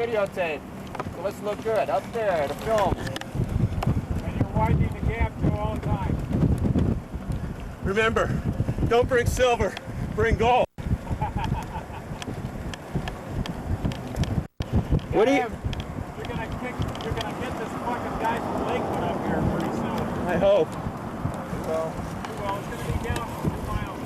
videotape. So let's look good. Up there, the film. And you're widening the gap too all the time. Remember, don't bring silver, bring gold. What do you... You're gonna get this fucking guy from Lakewood up here pretty soon. I hope. Well, Well, it's gonna be down 2 miles.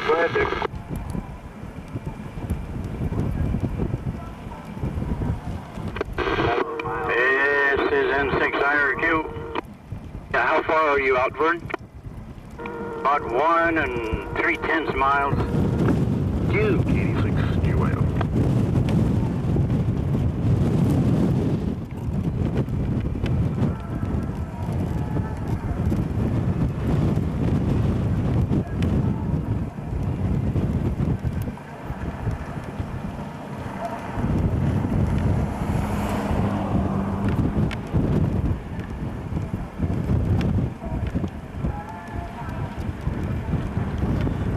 Go ahead, Dick. This is N6 IRQ. Yeah, how far are you out, Vern? About 1 3/10 miles. Duke 86 UAM.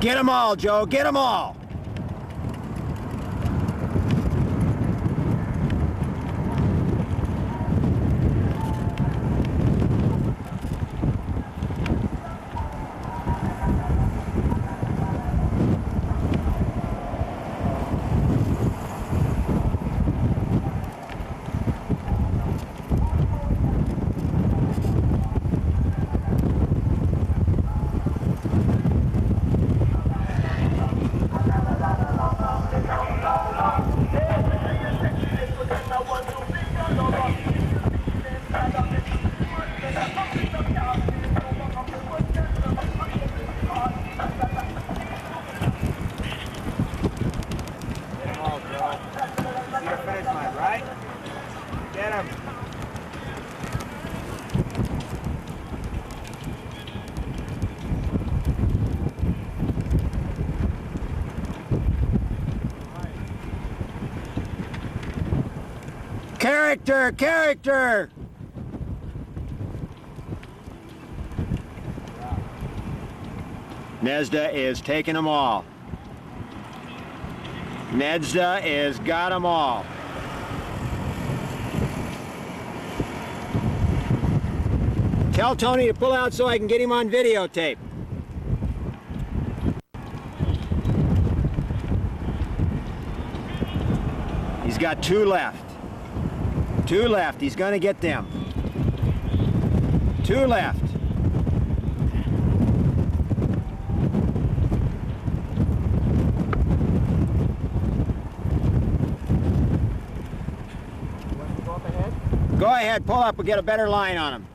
Get them all, Joe. Get them all. get him. Character, character! Nezda is taking them all. Nezda is got them all. Tell Tony to pull out so I can get him on videotape. He's got two left. Two left. He's going to get them. Two left. Go ahead, pull up. We'll get a better line on him.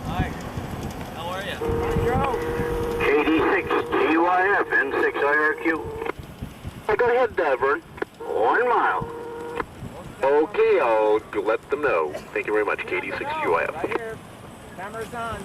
Hi. How are you? KD6 GYF N6 IRQ. Go ahead, Vern. 1 mile. Okay, I'll let them know. Thank you very much, KD6 GYF. Right here. Camera's on.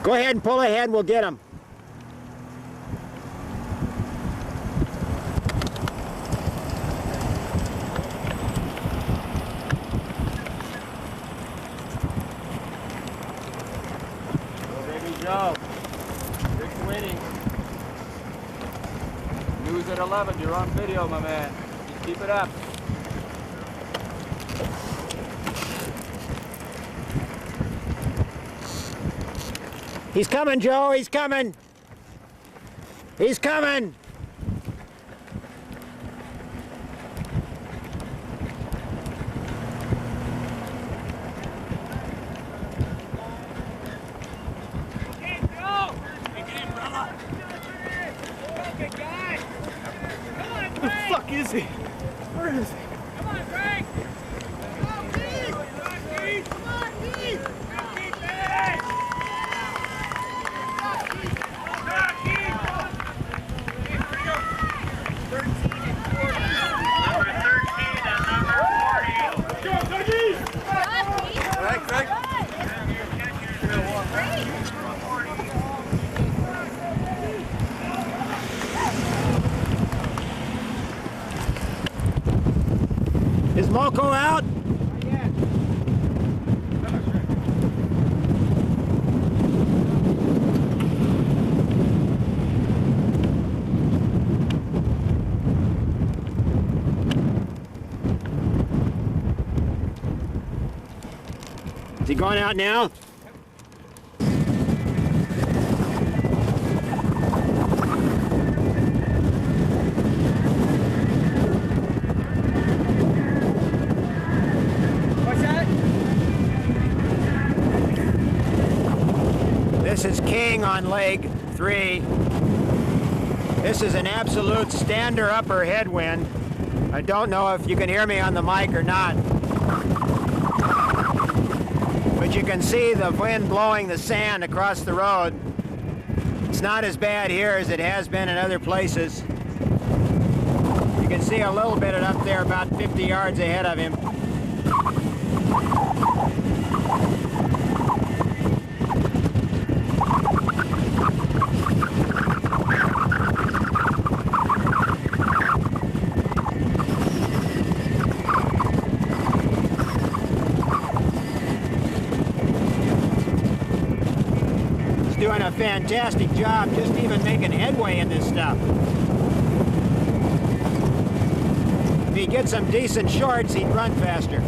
Go ahead and pull ahead and we'll get him. 11. You're on video, my man. Just keep it up. He's coming, Joe. He's coming. He's coming. Okay, go! Take it in, brother. Okay, guys. Come on, Greg. Where the fuck is he? Where is he? Come on, Greg. Come on, Keith. Come on, Keith. Come on, Keith. Come on, Keith, baby. Come on, Keith. Okay, here we go. 13 and 40. Number 13 and number 40. Go, Dougie. Greg, Greg. Is Moco out? Is he going out now? This is King on leg 3. This is an absolute stander upper headwind. I don't know if you can hear me on the mic or not. But you can see the wind blowing the sand across the road. It's not as bad here as it has been in other places. You can see a little bit of it up there about 50 yards ahead of him. Doing a fantastic job just even making headway in this stuff. If he gets some decent shorts, he'd run faster.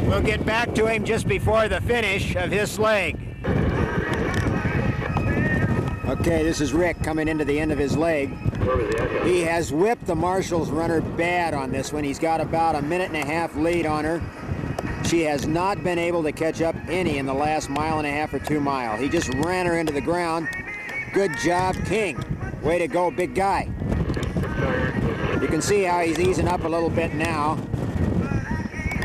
We'll get back to him just before the finish of his leg. Okay, this is Rick coming into the end of his leg. He has whipped the Marshals runner bad on this one. He's got about a 1.5 minute lead on her. She has not been able to catch up any in the last 1.5 miles or 2 miles. He just ran her into the ground. Good job, King. Way to go, big guy. You can see how he's easing up a little bit now.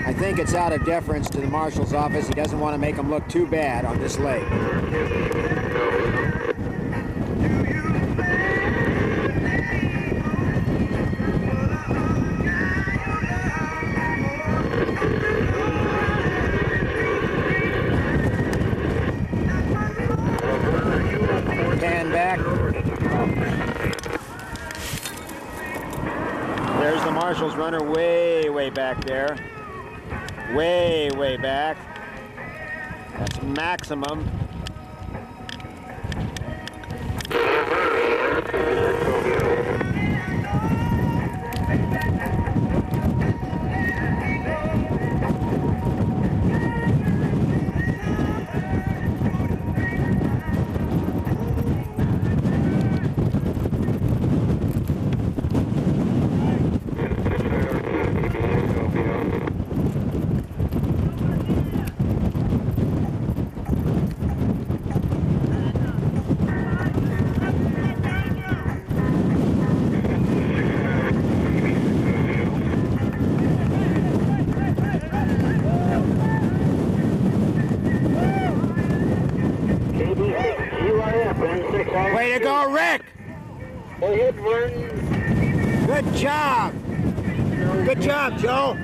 I think it's out of deference to the Marshal's office. He doesn't want to make him look too bad on this leg. Pan back. There's the Marshal's runner way, way back there. Way, way back. That's maximum. Way to go, Rick! Good job! Good job, Joe!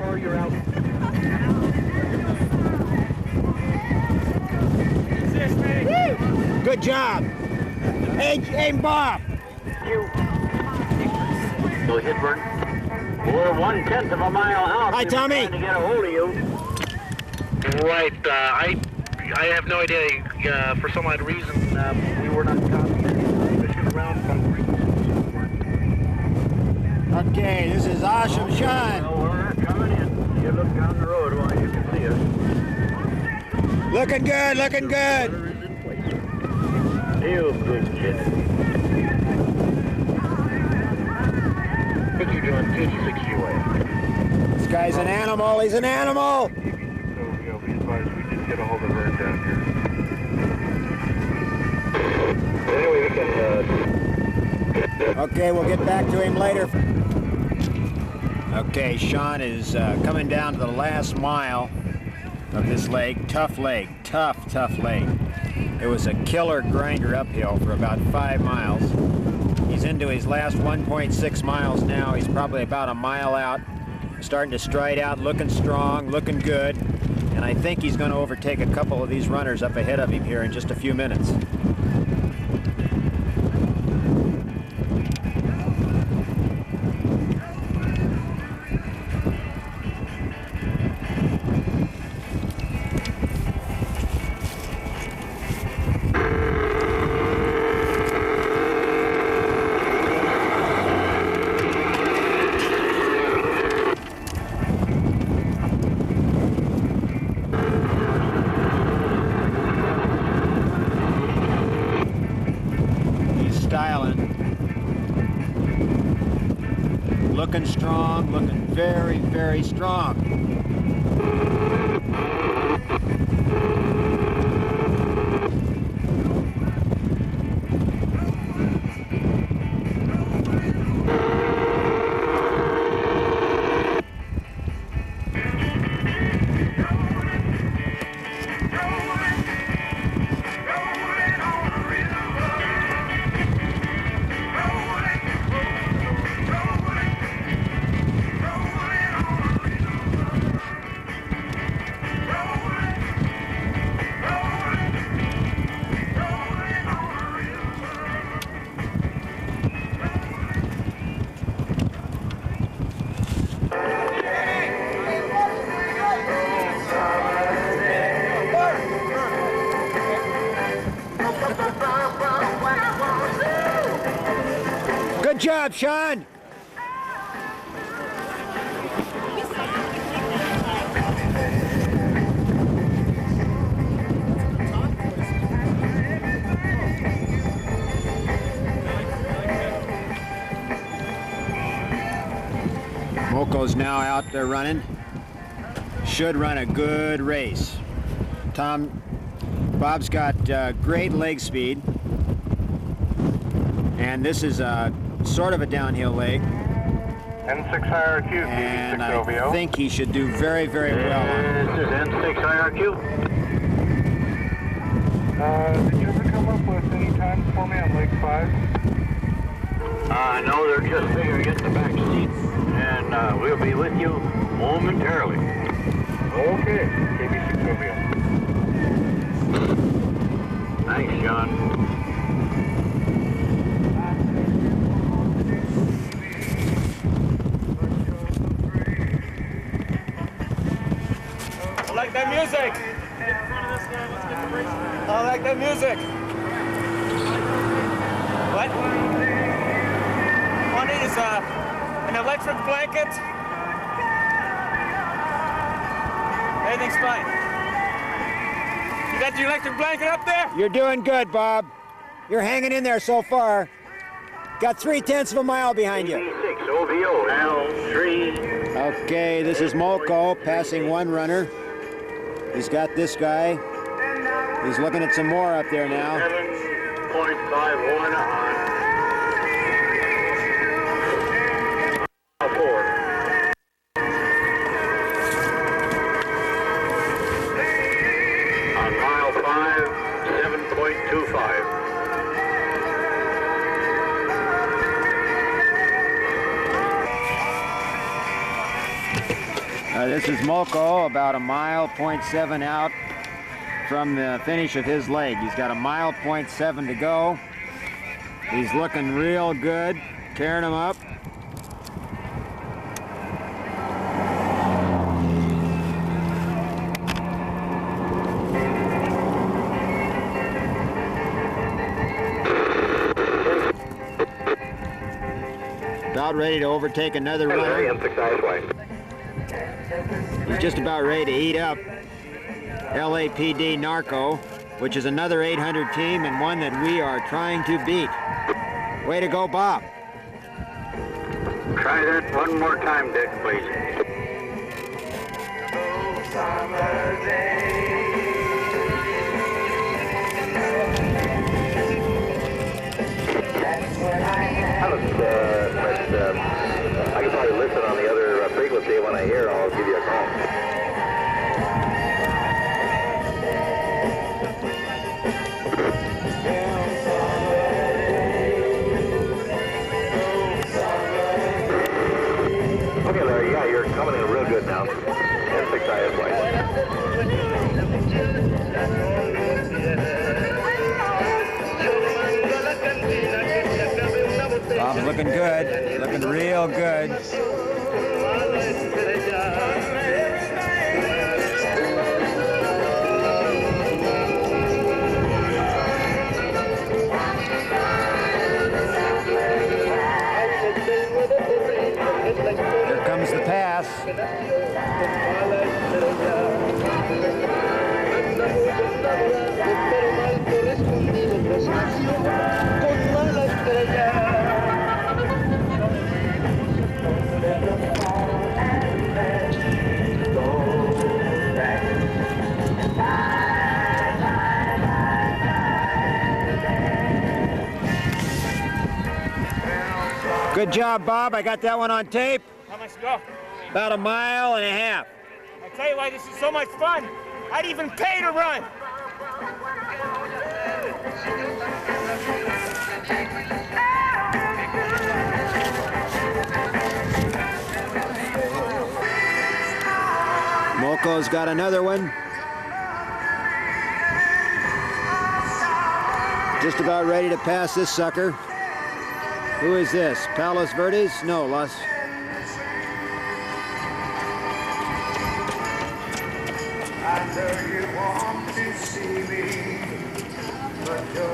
Good job! Hey, Bob! Go ahead, Vern. We're 1/10 of a mile out. Hi, Tommy. Trying to get a hold of you. Right. I have no idea. For some odd reason, we were not fishing around. Okay, this is Asham Shan. Well, we're coming in. You look down the road while you can see us. Looking good, looking good. You good kid. What you doing? 86 GY. This guy's an animal, he's an animal. So, be advised, we did get a hold of her down here. Anyway, we can, Okay, we'll get back to him later. Okay, Sean is coming down to the last mile of this lake. Tough lake, tough lake. It was a killer grinder uphill for about 5 miles. He's into his last 1.6 miles now. He's probably about a mile out. Starting to stride out, looking strong, looking good. And I think he's going to overtake a couple of these runners up ahead of him here in just a few minutes. Looking strong, looking very, very strong. Good job, Sean. Moko's now out there running. Should run a good race. Bob's got great leg speed. And this is sort of a downhill lake. N6 IRQ, And 86 I OVO. think he should do very, very well on it. This is N6 IRQ. Did you ever come up with any times for me on Lake 5? No, they're just figuring it in the back seat. And we'll be with you momentarily. Okay, KB6 OVO. Thanks, John. I like that music. I like that music. What? One is an electric blanket. Everything's fine. You got your electric blanket up there? You're doing good, Bob. You're hanging in there so far. Got 3/10 of a mile behind you. KB6 OVO, L3. Okay, this is Molko passing one runner. He's got this guy. He's looking at some more up there now. 7.51 on 4. On mile 5, 7.25. This is Molko, about a mile, 0.7 out from the finish of his leg. He's got a mile, 0.7 to go. He's looking real good, tearing him up. about ready to overtake another runner. He's just about ready to eat up LAPD Narco, which is another 800 team and one that we are trying to beat. Way to go, Bob. Try that one more time, Dick, please. I can probably listen on the other frequency. When I hear it, I'll give you a call. Okay, Larry, yeah, you're coming in real good now. N6 IFY. Bob's looking good, looking real good. Here comes the pass. Good job, Bob. I got that one on tape. How much to go? About a mile and a half. I tell you why this is so much fun. I'd even pay to run. Moco's got another one. Just about ready to pass this sucker. Who is this? Palos Verdes? No, Los...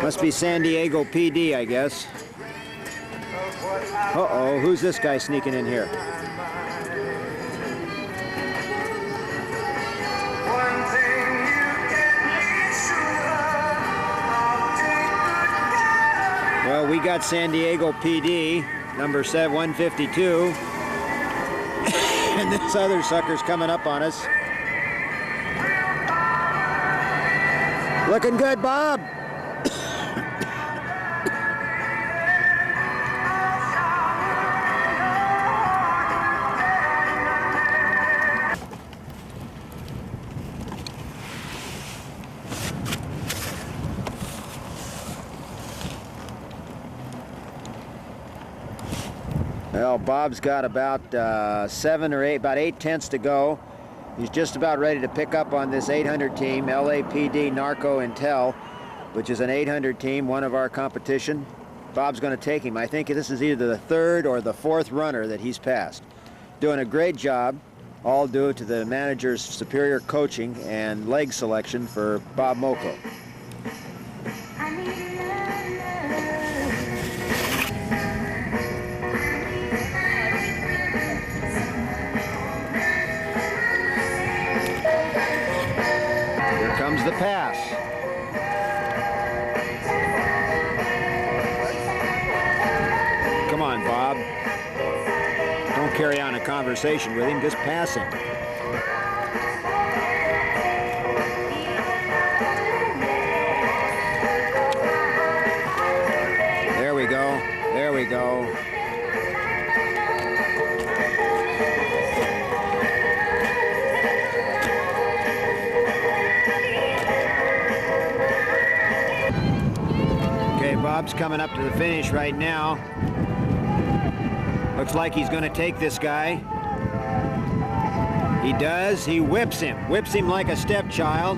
Must be San Diego PD, I guess. Uh-oh, who's this guy sneaking in here? Well, we got San Diego PD, number 152. And this other sucker's coming up on us. Looking good, Bob. Well, Bob's got about 7 or 8, about 8/10 to go. He's just about ready to pick up on this 800 team, LAPD Narco Intel, which is an 800 team, one of our competition. Bob's going to take him. I think this is either the third or the fourth runner that he's passed. Doing a great job, all due to the manager's superior coaching and leg selection for Bob Moco. Comes the pass. Come on, Bob. Don't carry on a conversation with him, just pass him. There we go. There we go. Bob's coming up to the finish right now. Looks like he's going to take this guy. He does. He whips him like a stepchild.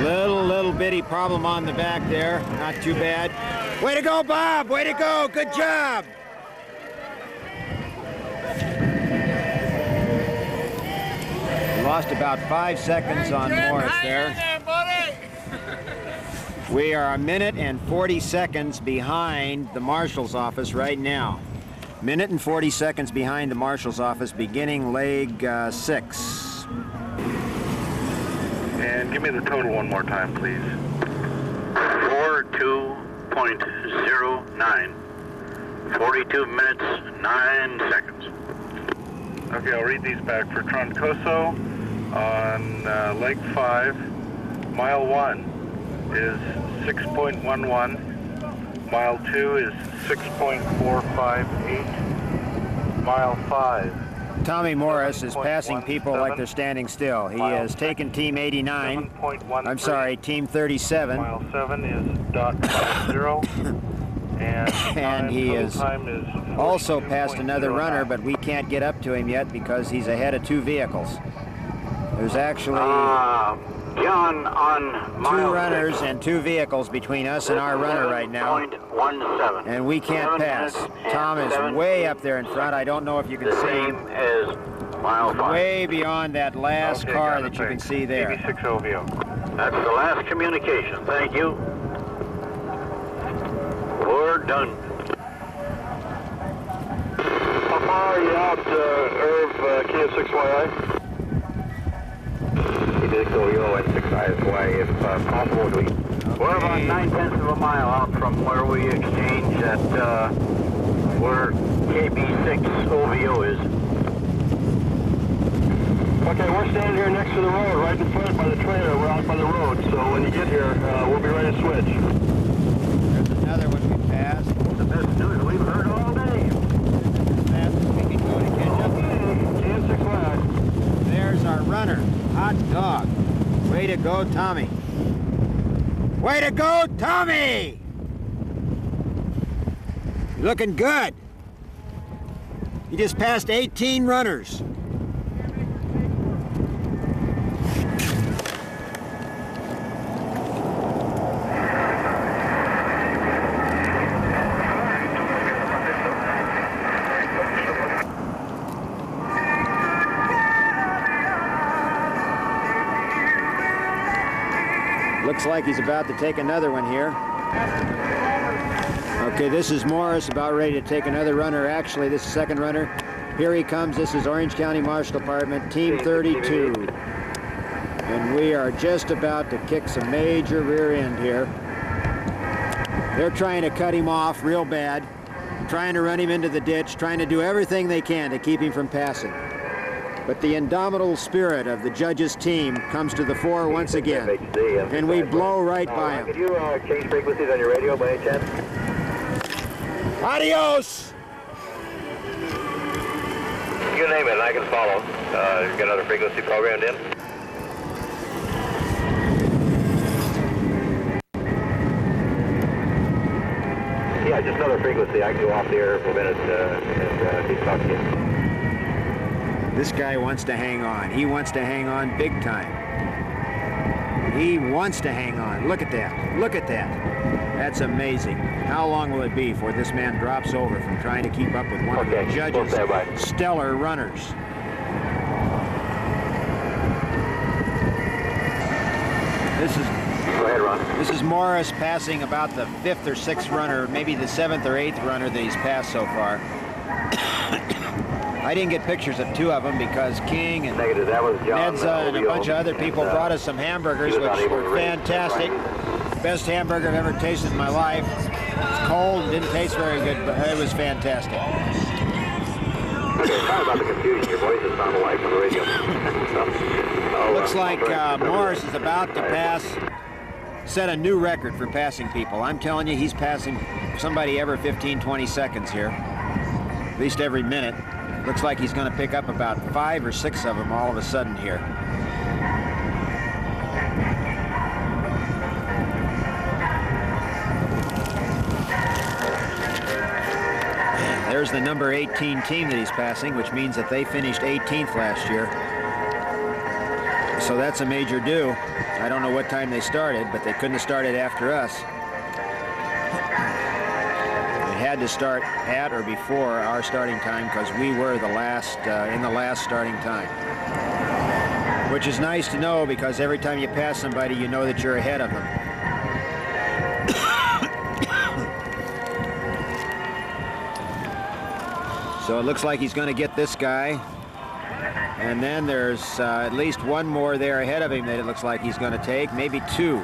Little bitty problem on the back there. Not too bad. Way to go, Bob! Way to go! Good job! Lost about 5 seconds on Morris there. We are 1 minute and 40 seconds behind the Marshal's office right now. 1 minute and 40 seconds behind the Marshal's office, beginning leg 6. And give me the total one more time, please. 42.09. 42 minutes, 9 seconds. Okay, I'll read these back. For Troncoso on leg 5, mile 1 is 6.11. Mile 2 is 6.458. Mile 5. Tommy Morris is passing people like they're standing still. He has taken Team 89. I'm sorry, Team 37. Mile 7 is .50. And he is also passed another runner, but we can't get up to him yet because he's ahead of 2 vehicles. There's actually John on 2 runners and 2 vehicles between us and our runner right now. And we can't pass. Tom is way up there in front. I don't know if you can see him. Way beyond that last car that you can see there. That's the last communication. Thank you. We're done. How far are you out, Irv, KS6YI? KS6OVO and 6ISY, if possible. We're about 9/10 of a mile out from where we exchange at where KB6OVO is. Okay, we're standing here next to the road, right in front by the trailer. We're out by the road, so when you get here, we'll be ready to switch. There's another one we passed. The best news we've heard all day. Fast as we can go to catch up. KS6Y. There's our runner. Hot dog. Way to go, Tommy. Way to go, Tommy! You're looking good. You just passed 18 runners. Looks like he's about to take another one here. Okay, this is Morris about ready to take another runner. Actually, this is second runner. Here he comes. This is Orange County Marshal Department, Team 32. And we are just about to kick some major rear end here. They're trying to cut him off real bad, trying to run him into the ditch, trying to do everything they can to keep him from passing. But the indomitable spirit of the judges' team comes to the fore once again, and we blow right by him. Could you change frequencies on your radio by any chance? Adios! You name it, and I can follow. You got another frequency programmed in? Yeah, just another frequency. I can go off the air for a minute and keep talking to you. This guy wants to hang on. He wants to hang on big time. He wants to hang on. Look at that. Look at that. That's amazing. How long will it be before this man drops over from trying to keep up with one of the judges' stellar runners? This is Go ahead, Ron. This is Morris passing about the 5th or 6th runner, maybe the 7th or 8th runner that he's passed so far. I didn't get pictures of 2 of them because King and Nedza and a bunch of other people brought us some hamburgers, which were fantastic. Best hamburger I've ever tasted in my life. It's cold and didn't taste very good, but it was fantastic. Sorry about the confusion. Your voice is sounding like on the radio. Looks like Morris is about to set a new record for passing people. I'm telling you, he's passing somebody every 15, 20 seconds here, at least every minute. Looks like he's going to pick up about 5 or 6 of them all of a sudden here. There's the number 18 team that he's passing, which means that they finished 18th last year. So that's a major do. I don't know what time they started, but they couldn't have started after us. They had to start at or before our starting time because we were the last in the last starting time. which is nice to know because every time you pass somebody, you know that you're ahead of them. So it looks like he's going to get this guy. And then there's at least one more there ahead of him that it looks like he's going to take, maybe two.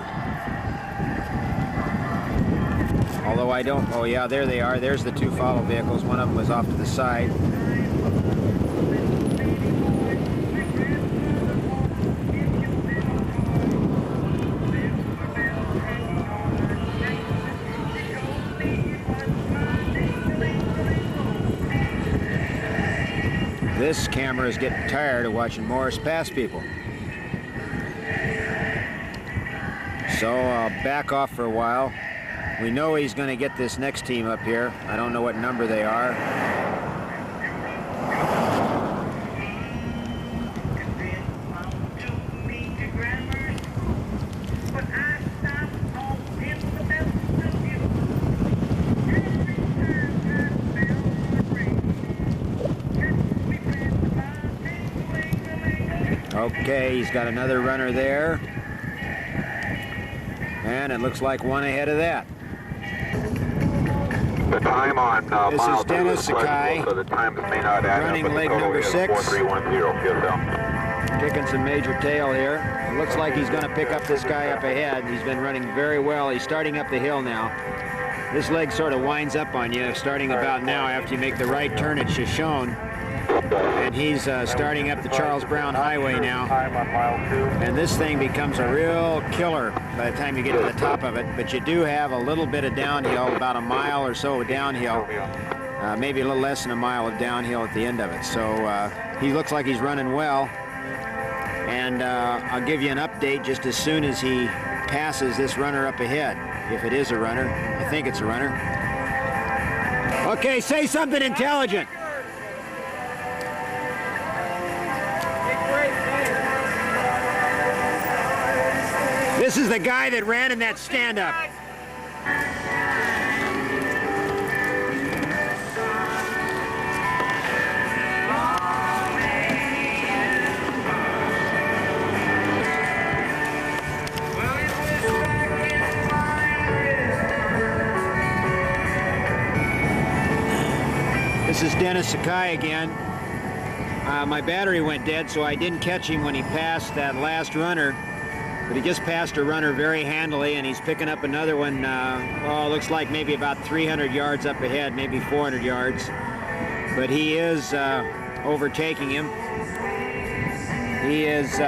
Although I don't, oh yeah, there they are. There's the two follow vehicles. One of them was off to the side. This camera is getting tired of watching Morris pass people. So I'll back off for a while. We know he's going to get this next team up here. I don't know what number they are. Okay, he's got another runner there. And it looks like one ahead of that. The time on This is Dennis Sakai, so the times may not add running up, but leg the total number is 6. 4310 PSL. Kicking some major tail here. It looks like he's going to pick up this guy up ahead. He's been running very well. He's starting up the hill now. This leg sort of winds up on you, starting about now after you make the right turn at Shoshone. And he's starting up the Charles Brown Highway now. And this thing becomes a real killer by the time you get to the top of it. But you do have a little bit of downhill, about a mile or so downhill. Maybe a little less than a mile of downhill at the end of it. So he looks like he's running well. And I'll give you an update just as soon as he passes this runner up ahead. If it is a runner. I think it's a runner. Okay, say something intelligent. This is the guy that ran in that stand-up. This is Dennis Sakai again. My battery went dead, so I didn't catch him when he passed that last runner. But he just passed a runner very handily, and he's picking up another one, well, looks like maybe about 300 yards up ahead, maybe 400 yards. But he is overtaking him. He is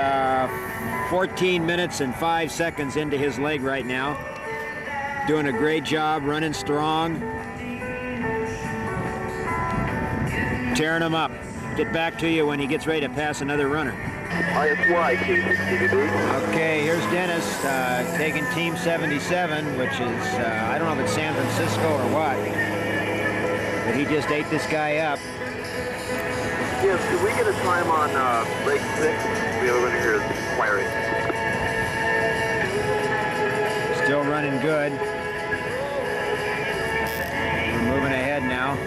14 minutes and 5 seconds into his leg right now. Doing a great job, running strong. Tearing him up. Get back to you when he gets ready to pass another runner. ISY, K6TVB. Okay, here's Dennis taking Team 77, which is, I don't know if it's San Francisco or what, but he just ate this guy up. Yes, did we get a time on leg 6? We have over here wiring. Still running good. We're moving ahead now.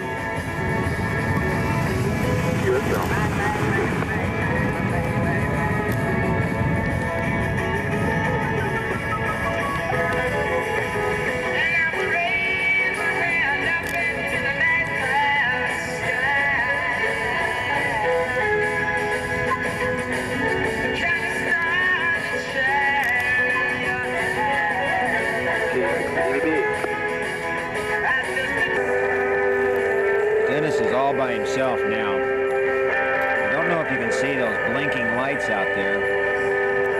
Dennis is all by himself now. I don't know if you can see those blinking lights out there,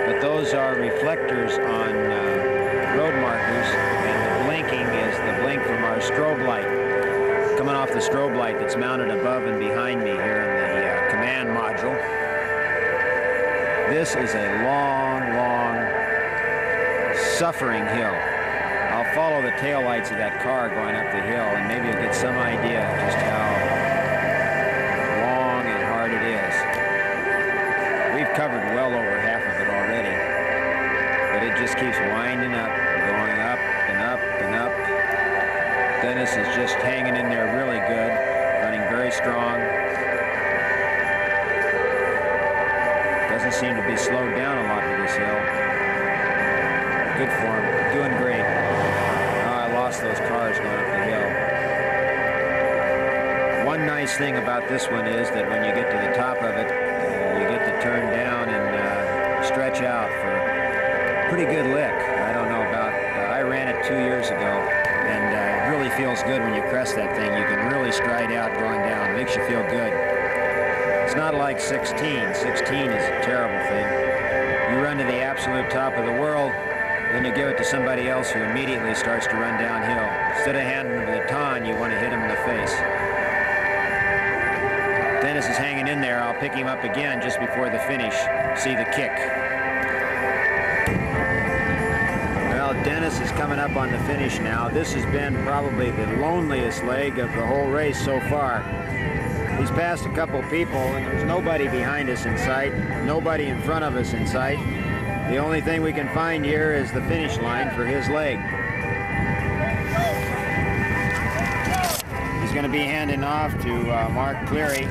but those are reflectors on road markers, and the blinking is the blink from our strobe light, coming off the strobe light that's mounted above and behind me here in the command module. This is a long, long, suffering hill. I'll follow the taillights of that car going up the hill, and maybe you'll get some idea of just how long and hard it is. We've covered well over half of it already, but it just keeps winding up, going up and up and up. Dennis is just hanging in there really good, running very strong. doesn't seem to be slowed down a lot to this hill. Good for him. Doing great. Oh, I lost those cars going up the hill. One nice thing about this one is that when you get to the top of it, you get to turn down and stretch out for a pretty good lick. I don't know about, I ran it 2 years ago, and it really feels good when you crest that thing. You can really stride out going down. It makes you feel good. It's not like 16. 16 is a terrible thing. You run to the absolute top of the world, then you give it to somebody else who immediately starts to run downhill. Instead of handing them the baton, you want to hit him in the face. Dennis is hanging in there. I'll pick him up again just before the finish. See the kick. Well, Dennis is coming up on the finish now. This has been probably the loneliest leg of the whole race so far. He's passed a couple people, and there's nobody behind us in sight, nobody in front of us in sight. The only thing we can find here is the finish line for his leg. He's going to be handing off to Mark Cleary,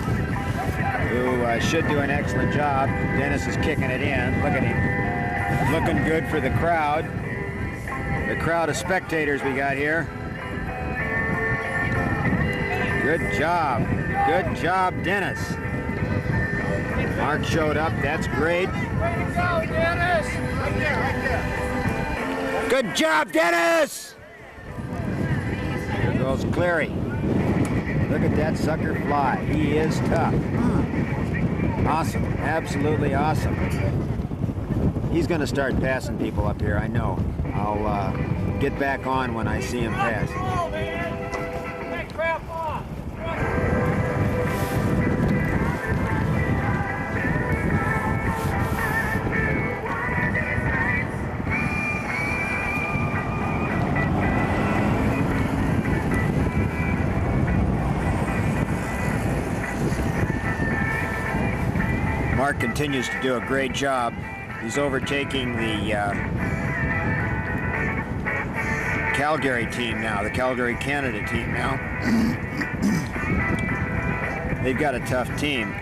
who should do an excellent job. Dennis is kicking it in. Look at him. Looking good for the crowd. The crowd of spectators we got here. Good job. Good job, Dennis. Mark showed up. That's great. Way to go, Dennis! Right there, right there. Good job, Dennis! There goes Cleary. Look at that sucker fly. He is tough. Awesome. Absolutely awesome. He's going to start passing people up here, I know. I'll get back on when I see him pass. Oh, man! That crap off! Mark continues to do a great job. He's overtaking the Calgary team now, the Calgary, Canada team now. They've got a tough team.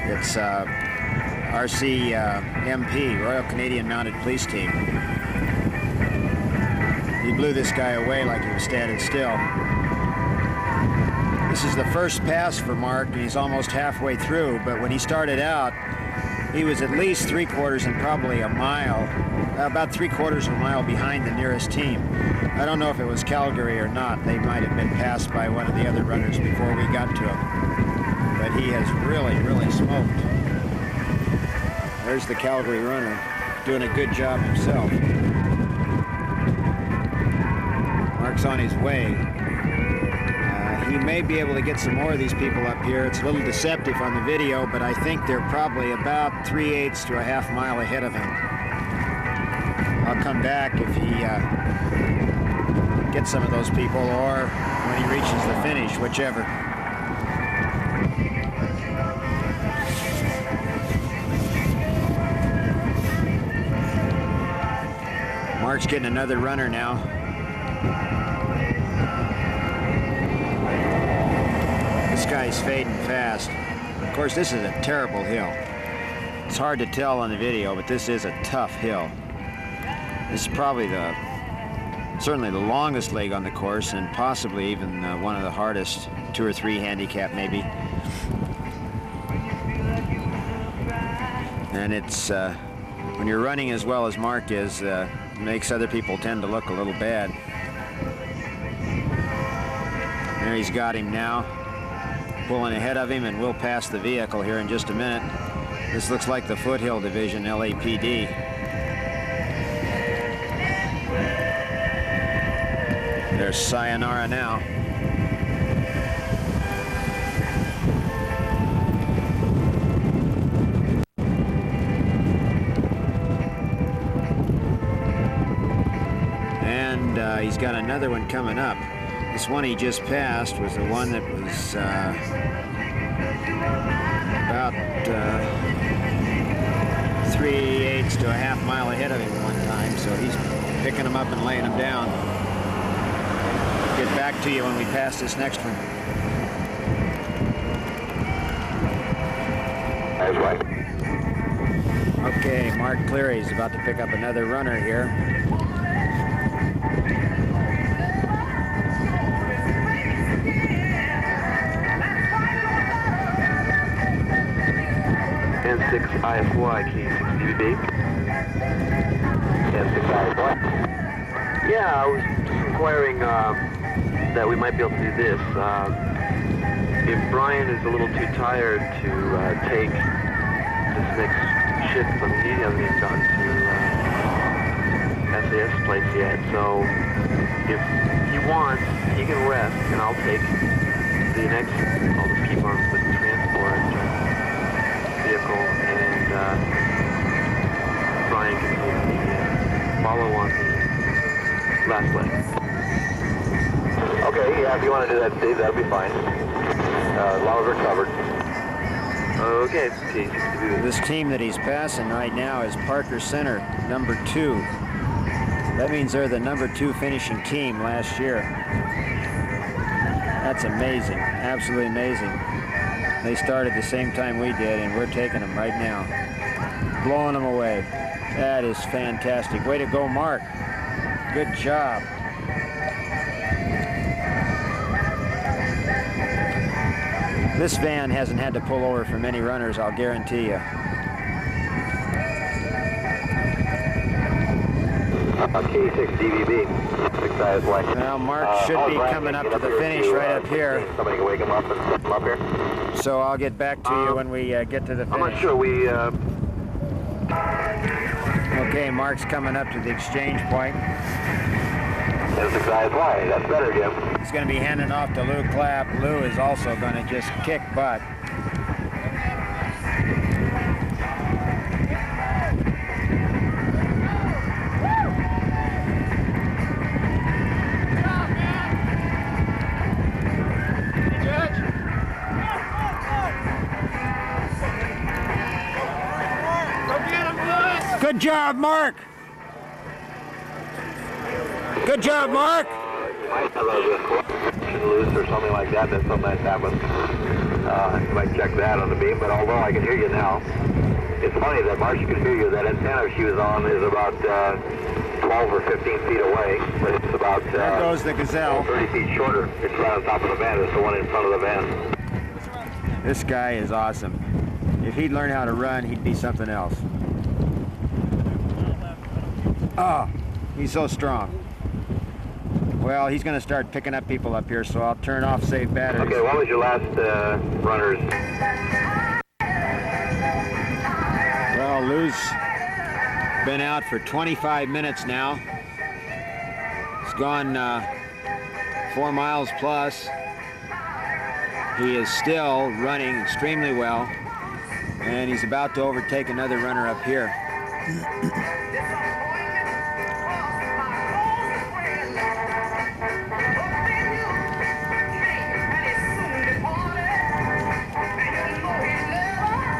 It's RCMP, Royal Canadian Mounted Police Team. He blew this guy away like he was standing still. This is the first pass for Mark, and he's almost halfway through, but when he started out, he was at least 3/4 and probably a mile, about 3/4 of a mile behind the nearest team. I don't know if it was Calgary or not. They might have been passed by one of the other runners before we got to him. But he has really, really smoked. There's the Calgary runner, doing a good job himself. Mark's on his way. He may be able to get some more of these people up here. It's a little deceptive on the video, but I think they're probably about 3/8 to a half mile ahead of him. I'll come back if he gets some of those people, or when he reaches the finish, whichever. Mark's getting another runner now. This guy's fading fast. Of course, this is a terrible hill. It's hard to tell on the video, but this is a tough hill. This is probably certainly the longest leg on the course, and possibly even one of the hardest, 2 or 3 handicap maybe. And it's, when you're running as well as Mark is, makes other people tend to look a little bad. There he's got him now. Pulling ahead of him, and we'll pass the vehicle here in just a minute. This looks like the Foothill Division, LAPD. There's Sayonara now. And he's got another one coming up. This one he just passed was the one that was about 3/8 to a half mile ahead of him one time, so he's picking them up and laying them down. Get back to you when we pass this next one. That's right. Okay, Mark Cleary is about to pick up another runner here. N6 IFY, K6DB. N6 IFY. Yeah, I was just inquiring that we might be able to do this. If Brian is a little too tired to take this next shift, but he hasn't even gone to SAS place yet, so if he wants, he can rest, and I'll take the next, I'll just keep on with the transport vehicle, and Brian can take the follow on the last leg. Okay, yeah, if you want to do that, Steve, that'll be fine. As long as we're covered. Okay, this team that he's passing right now is Parker Center, number 2. That means they're the number 2 finishing team last year. That's amazing, absolutely amazing. They started the same time we did, and we're taking them right now. Blowing them away. That is fantastic. Way to go, Mark. Good job. This van hasn't had to pull over for many runners, I'll guarantee you. K6DVB. Well, Mark should be coming up to the finish right up here. Somebody can wake him up and set him up here. So I'll get back to you when we get to the finish. I'm not sure we... Okay, Mark's coming up to the exchange point. That's exactly. That's better, Jim. He's going to be handing off to Lou Clapp. Lou is also going to just kick butt. Good job, Mark. Good job, Mark. You might have a collection loose or something like that. That sometimes happens. You might check that on the beam, but although I can hear you now, it's funny that Marcia could hear you. That antenna she was on is about 12 or 15 feet away, but it's about there goes the Gazelle. 30 feet shorter. It's right on top of the van. It's the one in front of the van. This guy is awesome. If he'd learn how to run, he'd be something else. Oh, he's so strong. Well, he's going to start picking up people up here, so I'll turn off save batteries. Okay, what was your last runners? Well, Lou's been out for 25 minutes now. He's gone 4 miles plus. He is still running extremely well, and he's about to overtake another runner up here.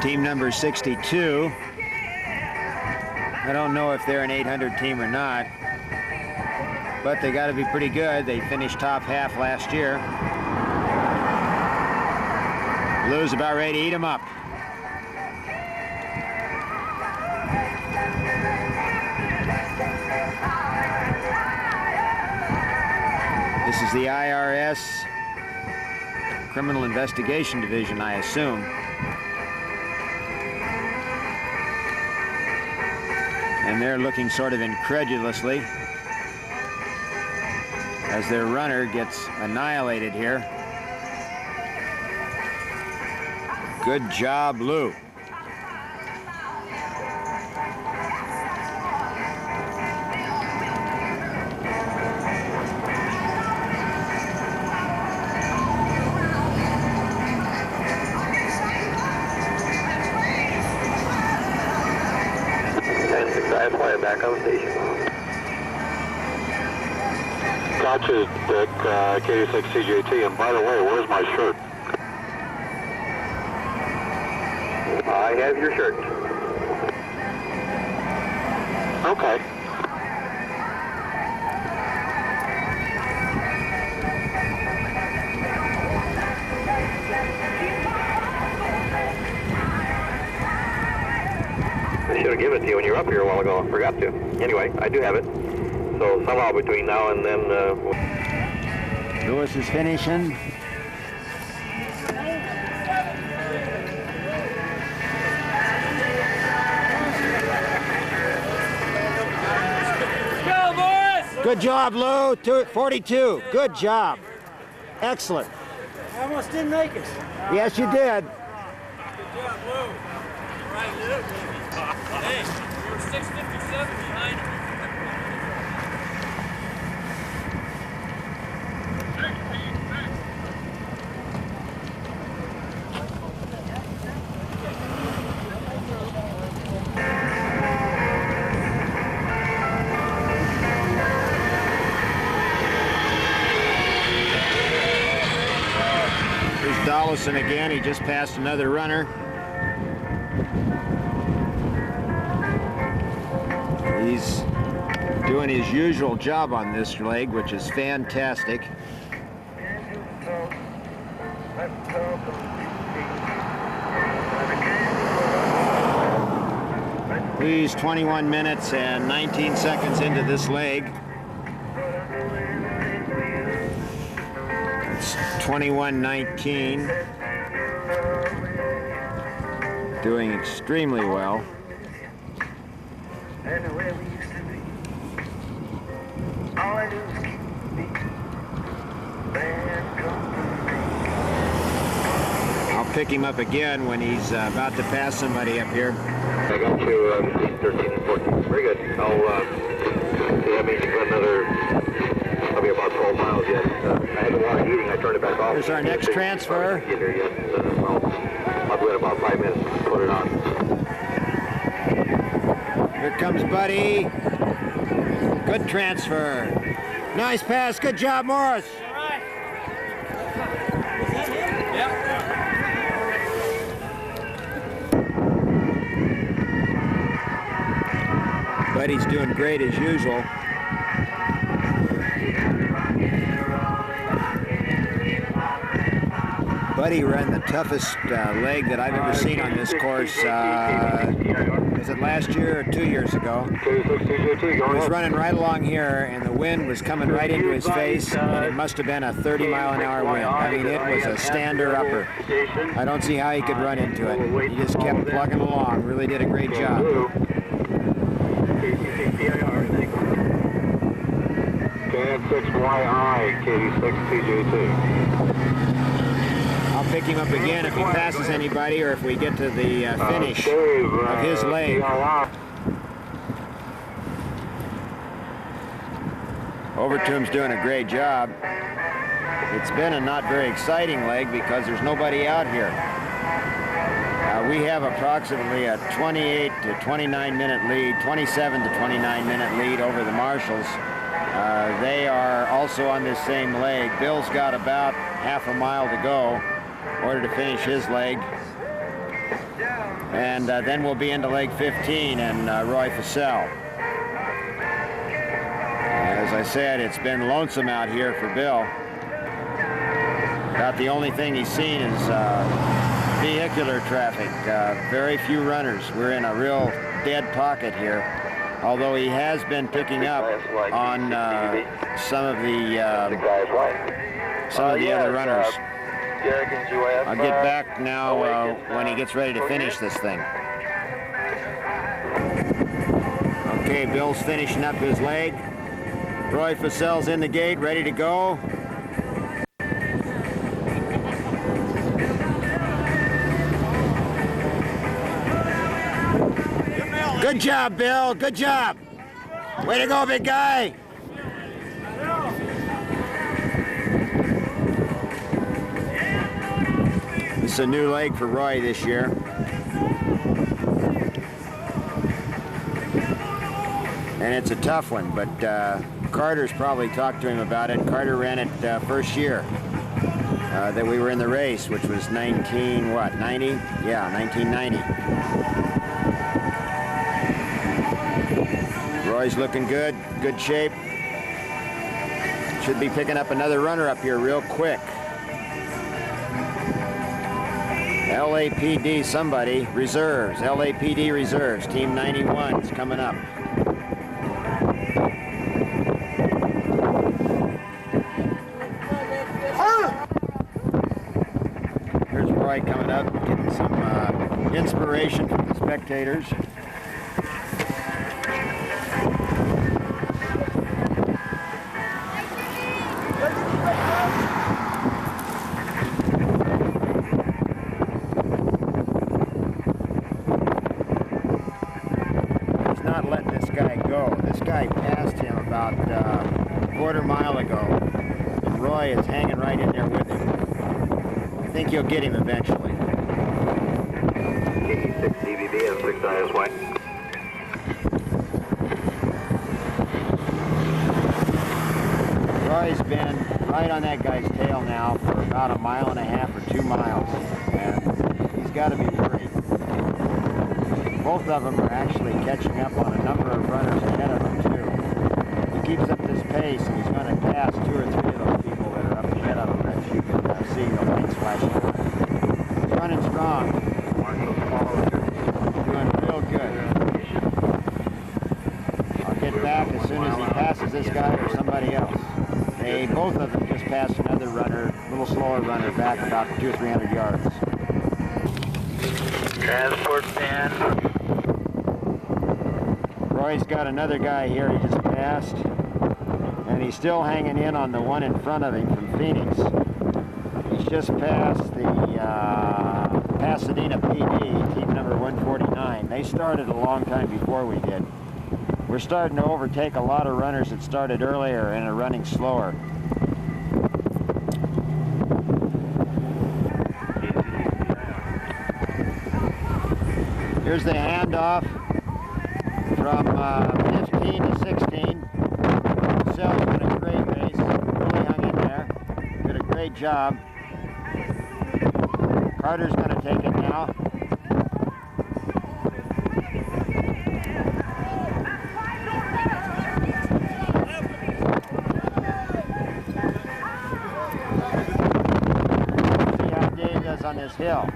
Team number 62. I don't know if they're an 800 team or not, but they got to be pretty good. They finished top half last year. Lou's about ready to eat them up. This is the IRS Criminal Investigation Division, I assume. And they're looking sort of incredulously as their runner gets annihilated here. Good job, Lou. Back on station. Gotcha, Dick, K6 CJT, and by the way, where's my shirt? I have your shirt. Okay. I should have up here a while ago. I forgot to. Anyway, I do have it. So somehow between now and then, Lewis is finishing. Go, boys! Good job, Lou. 42. Good job. Excellent. I almost didn't make it. Yes, you did. Good job, Lou. Right, Lou. Hey, we were 6:57 behind him. Here's Dollison again. He just passed another runner. He's doing his usual job on this leg, which is fantastic. He's 21 minutes and 19 seconds into this leg. It's 21:19. Doing extremely well. I'll pick him up again when he's about to pass somebody up here. I got you 13 and 14. Very good. I'll see that means you got another, probably about 12 miles yet. I had a lot of heating. I turned it back off. Here's our next transfer. Get there yet. I'll do it about 5 minutes. Put it on. Here comes Buddy. Good transfer. Nice pass. Good job, Morris. All right. Was that him? Yeah. Buddy's doing great as usual. Buddy ran the toughest leg that I've ever seen on this course. Was it last year or 2 years ago? He was running right along here, and the wind was coming right into his face, and it must have been a 30-mile-an-hour wind. I mean, it was a stander-upper. I don't see how he could run into it. He just kept plugging along. Really did a great job. KN6YI, KD6TJ2. I'll pick him up again if he passes anybody or if we get to the finish of his leg. Overtomb's doing a great job. It's been a not very exciting leg because there's nobody out here. We have approximately a 28 to 29 minute lead, 27 to 29 minute lead over the Marshalls. They are also on this same leg. Bill's got about half a mile to go in order to finish his leg. And then we'll be into leg 15 and Roy Fussell. As I said, it's been lonesome out here for Bill. About the only thing he's seen is vehicular traffic. Very few runners. We're in a real dead pocket here. Although he has been picking up on some of the other runners. I'll get back now when he gets ready to finish this thing. Okay, Bill's finishing up his leg. Roy Fussell's in the gate, ready to go. Good job, Bill. Good job. Way to go, big guy. It's a new leg for Roy this year. And it's a tough one, but Carter's probably talked to him about it. Carter ran it first year that we were in the race, which was 90? Yeah, 1990. Roy's looking good, good shape. Should be picking up another runner up here real quick. LAPD somebody, reserves, LAPD reserves, Team 91 is coming up. Here's Roy coming up, getting some inspiration from the spectators. This guy passed him about a quarter mile ago, and Roy is hanging right in there with him. I think he'll get him eventually. KD6 DVB and 6 ISY. Roy's been right on that guy's tail now for about 1.5 miles or 2 miles, and he's got to be worried. Both of them are actually catching up on a number of runners ahead of him, too. He keeps up this pace, and he's going to pass 2 or 3 of those people that are up ahead of him, as you can see the lights flashing. He's running strong. Doing real good. I'll get back as soon as he passes this guy or somebody else. Both of them just passed another runner, a little slower runner, back about 200 or 300 yards. Transport van. Roy's got another guy here he just passed, and he's still hanging in on the one in front of him from Phoenix. He's just passed the Pasadena PD, team number 149. They started a long time before we did. We're starting to overtake a lot of runners that started earlier and are running slower. Here's the handoff from 15 to 16. Sells did a great race, really hung in there, did a great job. Carter's going to take it now. See how Dave does on this hill.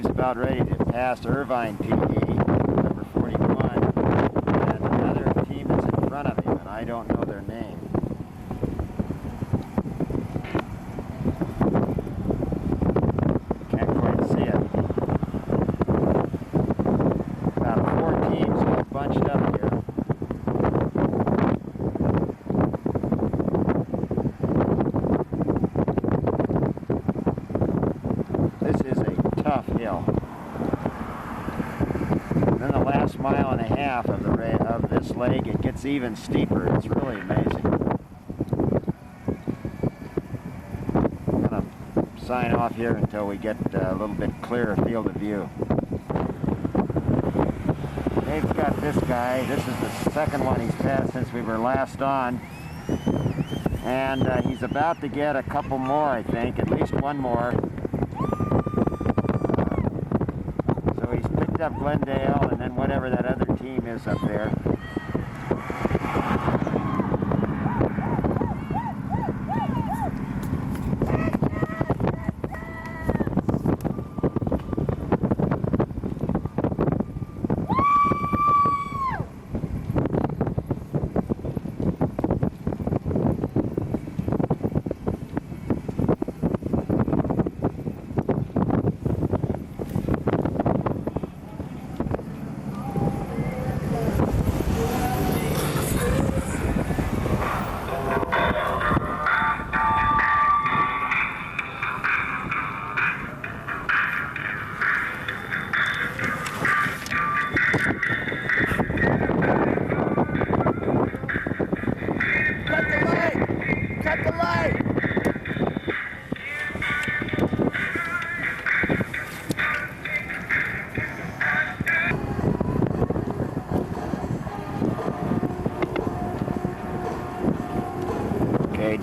About ready to pass Irvine PD, number 41, and another team that's in front of him, and I don't know their name. Can't quite see it. About 4 teams all bunched up here. This is a tough hill. Then the last 1.5 miles of this leg, it gets even steeper. It's really amazing. I'm going to sign off here until we get a little bit clearer field of view. Dave's got this guy. This is the second one he's passed since we were last on. And he's about to get a couple more, I think, at least one more. Up Glendale and then whatever that other team is up there.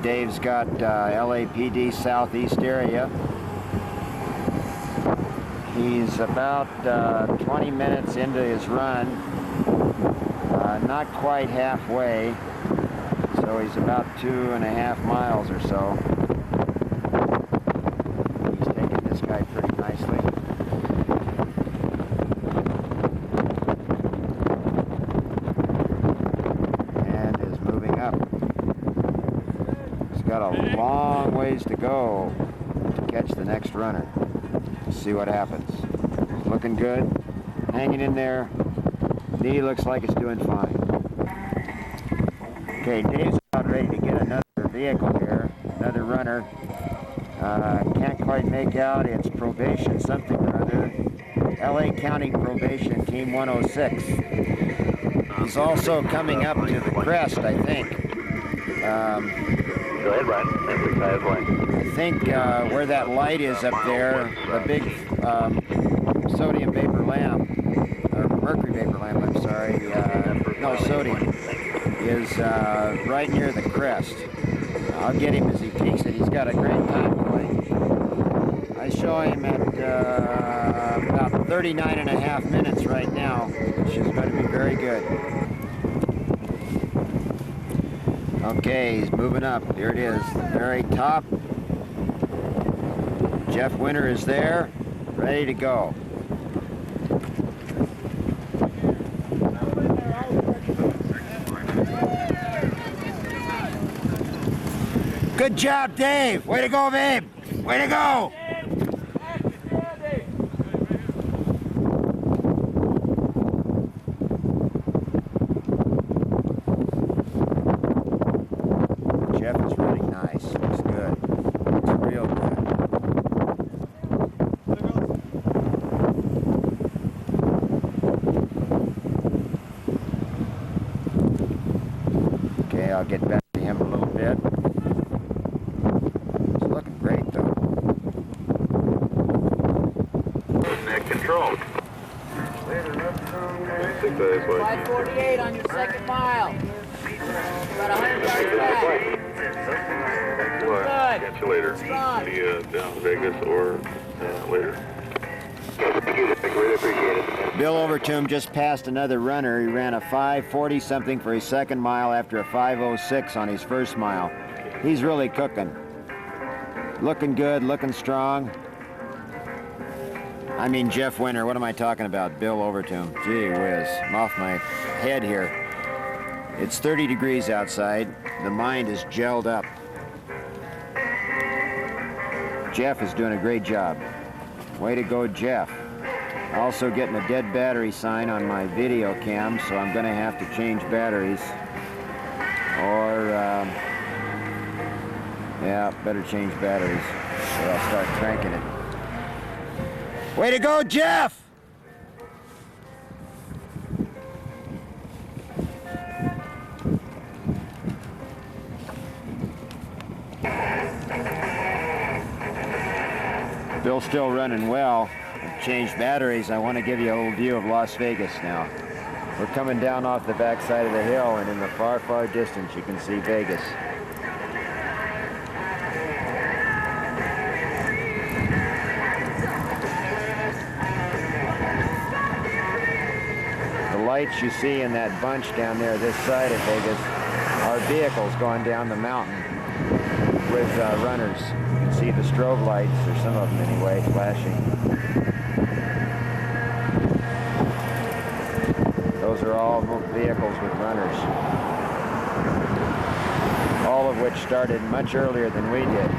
Dave's got LAPD Southeast area. He's about 20 minutes into his run, not quite halfway, so he's about 2.5 miles or so. He's taking this guy pretty nicely. And is moving up. He's got a long ways to go to catch the next runner. See what happens. Looking good, hanging in there. Knee looks like it's doing fine. Okay, Dave's about ready to get another vehicle here, another runner. Can't quite make out. It's probation something or other. LA County Probation Team 106. He's also coming up to the crest, I think. Go ahead, Brian. I think where that light is up there, the big sodium vapor lamp, or mercury vapor lamp, I'm sorry, no, sodium, is right near the crest. I'll get him as he peaks it. He's got a great time going. I show him at about 39.5 minutes right now, which is going to be very good. Okay, he's moving up. Here it is, the very top. Jeff Winter is there, ready to go. Good job, Dave. Way to go, babe. Way to go. Jeff is running nice. Looks good. Looks real good. Okay, I'll get back to him a little bit. It's looking great, though. Net control. 548 on your second mile. About 100 yards back. Good. Catch you later. Strong. See you down in Vegas or later. Really appreciate it. Bill Overtomb just passed another runner. He ran a 5:40 something for his second mile after a 5:06 on his first mile. He's really cooking. Looking good, looking strong. I mean Jeff Winter, what am I talking about? Bill Overtomb. Gee whiz, I'm off my head here. It's 30 degrees outside. The mind is gelled up. Jeff is doing a great job. Way to go, Jeff. Also getting a dead battery sign on my video cam, so I'm going to have to change batteries. Or, yeah, better change batteries. Or I'll start cranking it. Way to go, Jeff! Bill's still running well. I've changed batteries. I want to give you a little view of Las Vegas now. We're coming down off the backside of the hill, and in the far, far distance you can see Vegas. The lights you see in that bunch down there this side of Vegas are vehicles going down the mountain with runners. You can see the strobe lights, or some of them anyway, flashing. Those are all vehicles with runners. All of which started much earlier than we did.